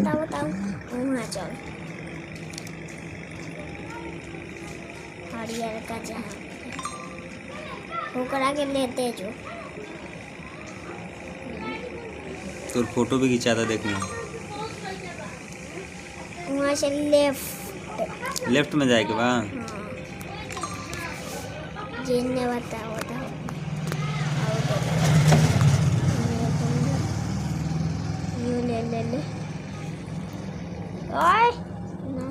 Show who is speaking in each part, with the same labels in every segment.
Speaker 1: बताओ वहाँ चल हरियर का जहाँ होकर आगे लेते जो
Speaker 2: तो फोटो भी खींचा था देखना
Speaker 1: वहाँ से
Speaker 2: लेफ्ट में जाएगा वहाँ
Speaker 1: जिन्ने बताओ यू ले ओए ना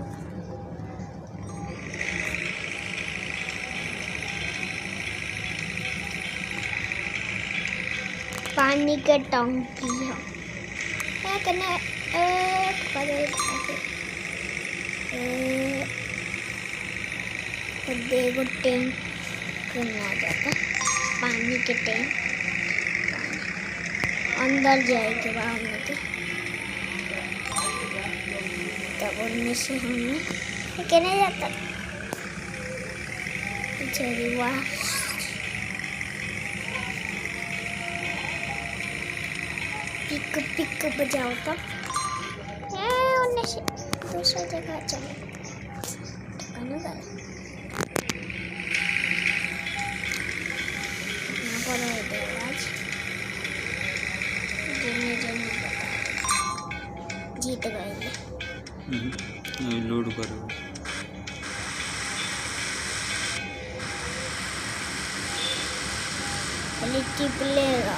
Speaker 1: पानी के टंकी है क्या करना देखो टैंक करना जाता पानी के टैंक अंदर जाएगी बाहर में तब उनमें से हमें कहने जाता चलिए वाह पिक बजाओ तब उनमें से दूसरी जगह चले जीत गए
Speaker 2: लोड करो
Speaker 1: लिट्टी प्लेगा